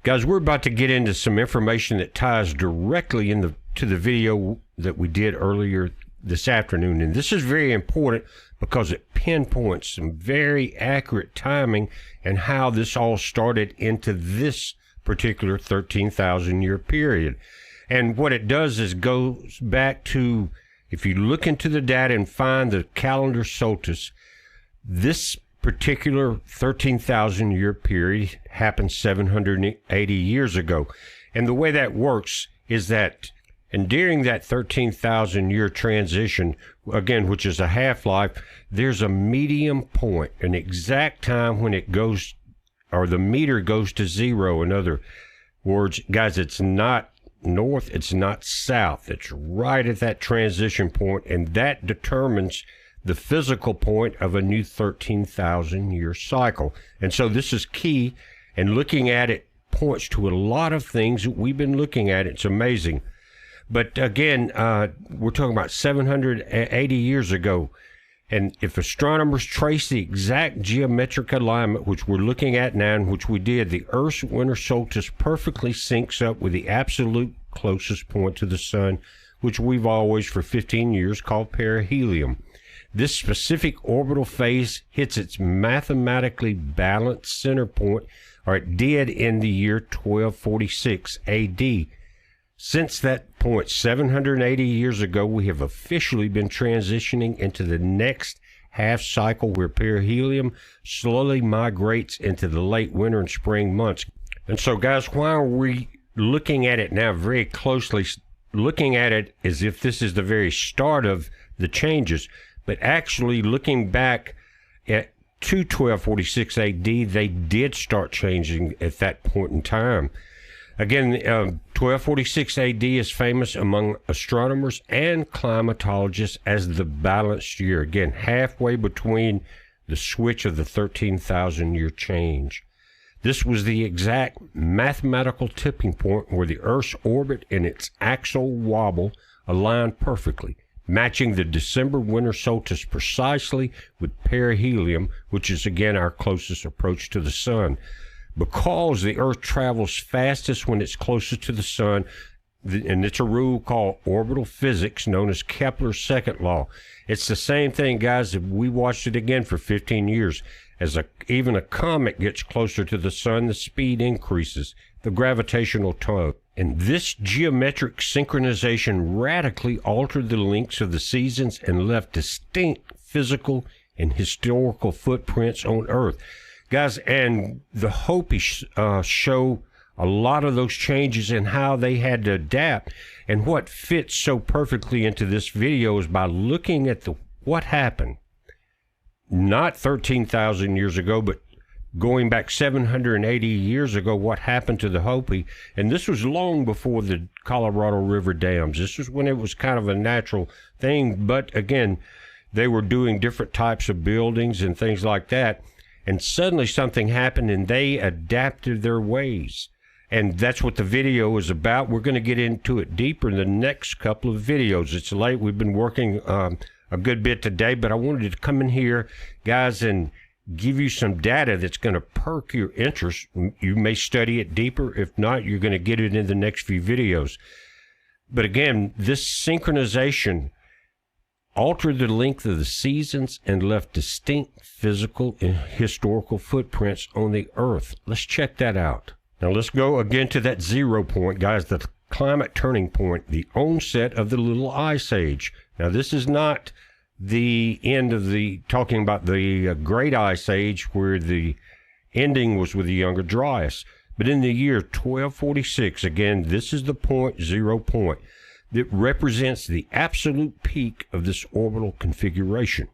Guys, we're about to get into some information that ties directly to the video that we did earlier this afternoon. And this is very important because it pinpoints some very accurate timing and how this all started into this particular 13,000 year period. And what it does is goes back to, if you look into the data and find the calendar solstice, this particular 13,000 year period happened 780 years ago. And the way that works is that, and during that 13,000 year transition, again, which is a half-life, there's a medium point, an exact time when it goes, or the meter goes to zero. In other words, guys, it's not north, it's not south. It's right at that transition point, and that determines the physical point of a new 13,000 year cycle. And so this is key, and looking at it points to a lot of things that we've been looking at. It's amazing. But again, we're talking about 780 years ago. And if astronomers trace the exact geometric alignment, which we're looking at now, and which we did, the Earth's winter solstice perfectly syncs up with the absolute closest point to the sun, which we've always, for 15 years, called perihelion. This specific orbital phase hits its mathematically balanced center point, or it did in the year 1246 AD. Since that point, 780 years ago, we have officially been transitioning into the next half cycle where perihelion slowly migrates into the late winter and spring months. And so, guys, why are we looking at it now very closely, looking at it as if this is the very start of the changes? But actually, looking back to 1246 AD, they did start changing at that point in time. Again, 1246 AD is famous among astronomers and climatologists as the balanced year. Again, halfway between the switch of the 13,000 year change. This was the exact mathematical tipping point where the Earth's orbit and its axial wobble aligned perfectly, matching the December winter solstice precisely with perihelion, which is again our closest approach to the sun. Because the Earth travels fastest when it's closest to the sun, and it's a rule called orbital physics, known as Kepler's second law. It's the same thing, guys, if we watched it again for 15 years. As even a comet gets closer to the sun, the speed increases, the gravitational tug. And this geometric synchronization radically altered the links of the seasons and left distinct physical and historical footprints on Earth. Guys, and the Hopi show a lot of those changes and how they had to adapt. And what fits so perfectly into this video is by looking at what happened, not 13,000 years ago, but going back 780 years ago, what happened to the Hopi. And this was long before the Colorado River dams. This was when it was kind of a natural thing. But again, they were doing different types of buildings and things like that. And suddenly something happened and they adapted their ways. And that's what the video is about. We're going to get into it deeper in the next couple of videos. It's late. We've been working a good bit today, but I wanted to come in here, guys, and give you some data that's going to perk your interest. You may study it deeper. If not, you're going to get it in the next few videos. But again, this synchronization altered the length of the seasons and left distinct physical and historical footprints on the Earth. Let's check that out. Now let's go again to that 0 point, guys, the climate turning point, the onset of the Little Ice Age. Now this is not the end of talking about the Great Ice Age, where the ending was with the Younger Dryas. But in the year 1246, again, this is the point, 0 point, that represents the absolute peak of this orbital configuration.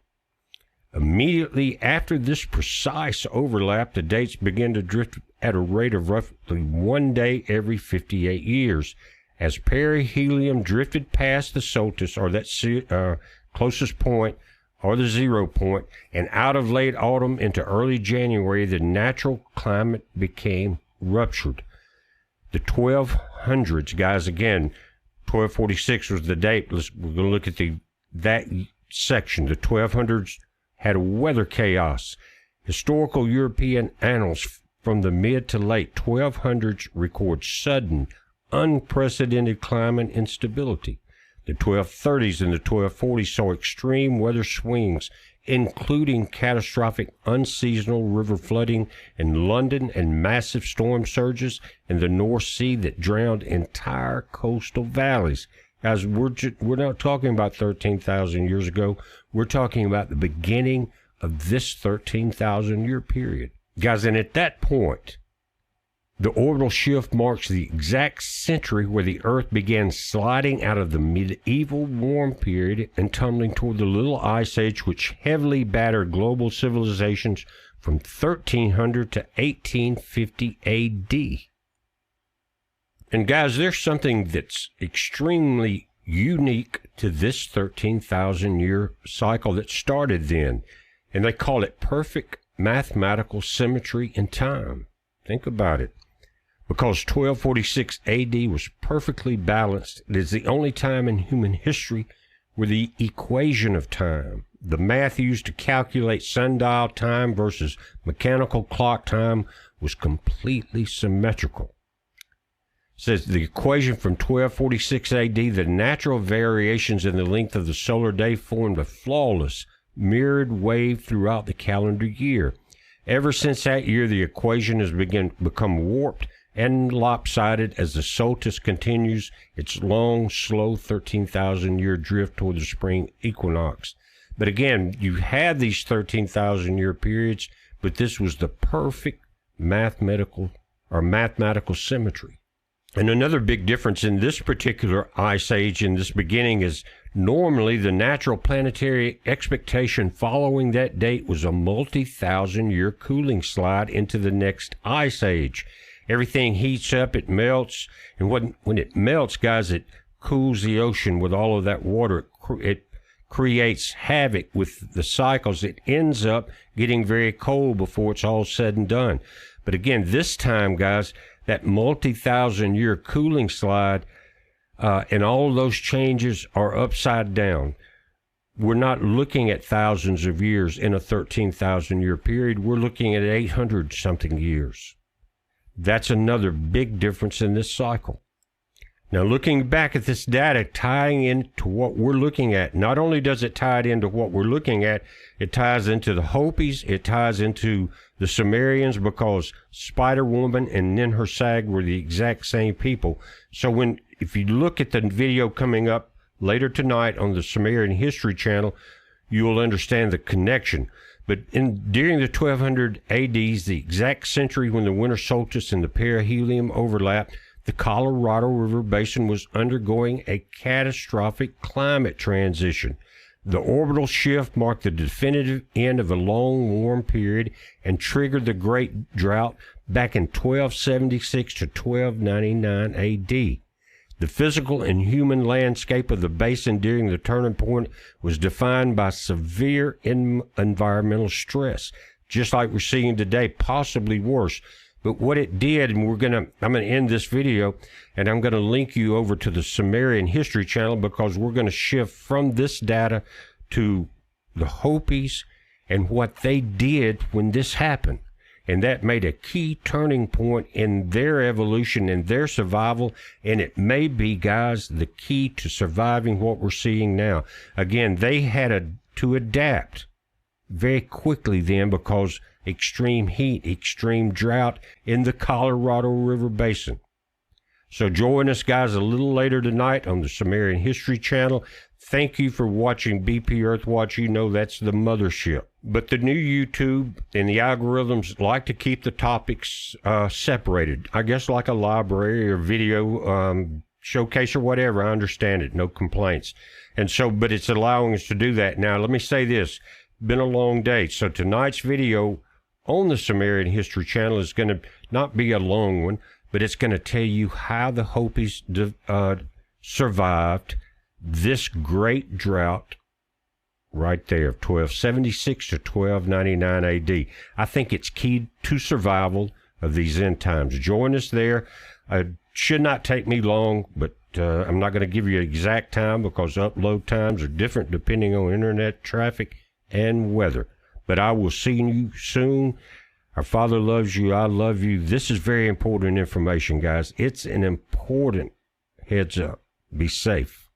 Immediately after this precise overlap, the dates begin to drift at a rate of roughly 1 day every 58 years. As perihelion drifted past the solstice, or that closest point, or the 0 point, and out of late autumn into early January, the natural climate became ruptured. The 1200s, guys, again, 1246 was the date. We're going to look at that section. The 1200s had a weather chaos. Historical European annals from the mid to late 1200s record sudden, unprecedented climate instability. The 1230s and the 1240s saw extreme weather swings, including catastrophic unseasonal river flooding in London and massive storm surges in the North Sea that drowned entire coastal valleys. Guys, we're not talking about 13,000 years ago. We're talking about the beginning of this 13,000-year period. Guys, and at that point, the orbital shift marks the exact century where the Earth began sliding out of the medieval warm period and tumbling toward the Little Ice Age, which heavily battered global civilizations from 1300 to 1850 AD. And guys, there's something that's extremely unique to this 13,000-year cycle that started then, and they call it perfect mathematical symmetry in time. Think about it. Because 1246 AD was perfectly balanced, it is the only time in human history where the equation of time, the math used to calculate sundial time versus mechanical clock time, was completely symmetrical. It says the equation from 1246 AD, the natural variations in the length of the solar day formed a flawless, mirrored wave throughout the calendar year. Ever since that year, the equation has become warped and lopsided as the solstice continues its long, slow 13,000-year drift toward the spring equinox. But again, you had these 13,000-year periods, but this was the perfect mathematical symmetry. And another big difference in this particular ice age in this beginning is normally the natural planetary expectation following that date was a multi-thousand-year cooling slide into the next ice age. Everything heats up, it melts, and when it melts, guys, it cools the ocean with all of that water. It creates havoc with the cycles. It ends up getting very cold before it's all said and done. But again, this time, guys, that multi-thousand-year cooling slide and all of those changes are upside down. We're not looking at thousands of years in a 13,000-year period. We're looking at 800-something years. That's another big difference in this cycle. Now, looking back at this data, tying into what we're looking at, not only does it tie it into what we're looking at, it ties into the Hopis, it ties into the Sumerians, because Spider-Woman and Ninhursag were the exact same people. So if you look at the video coming up later tonight on the Sumerian History Channel, you will understand the connection. But during the 1200 ADs, the exact century when the winter solstice and the perihelion overlapped, the Colorado River Basin was undergoing a catastrophic climate transition. The orbital shift marked the definitive end of a long warm period and triggered the Great Drought back in 1276 to 1299 AD. The physical and human landscape of the basin during the turning point was defined by severe environmental stress, just like we're seeing today, possibly worse. But what it did, and I'm gonna end this video, and I'm gonna link you over to the Sumerian History Channel, because we're gonna shift from this data to the Hopis and what they did when this happened. And that made a key turning point in their evolution and their survival. And it may be, guys, the key to surviving what we're seeing now. Again, they had to adapt very quickly then, because extreme heat, extreme drought in the Colorado River Basin. So join us, guys, a little later tonight on the Sumerian History Channel. Thank you for watching BP Earthwatch. You know that's the mothership. But the new YouTube and the algorithms like to keep the topics separated. I guess like a library or video showcase or whatever. I understand it. No complaints. And so, but it's allowing us to do that. Now, let me say this. Been a long day. So tonight's video on the Sumerian History Channel is going to not be a long one, but it's going to tell you how the Hopis survived this great drought right there, 1276 to 1299 AD. I think it's key to survival of these end times. Join us there. It should not take me long, but I'm not going to give you an exact time, because upload times are different depending on internet traffic and weather. But I will see you soon. Our Father loves you. I love you. This is very important information, guys. It's an important heads up. Be safe.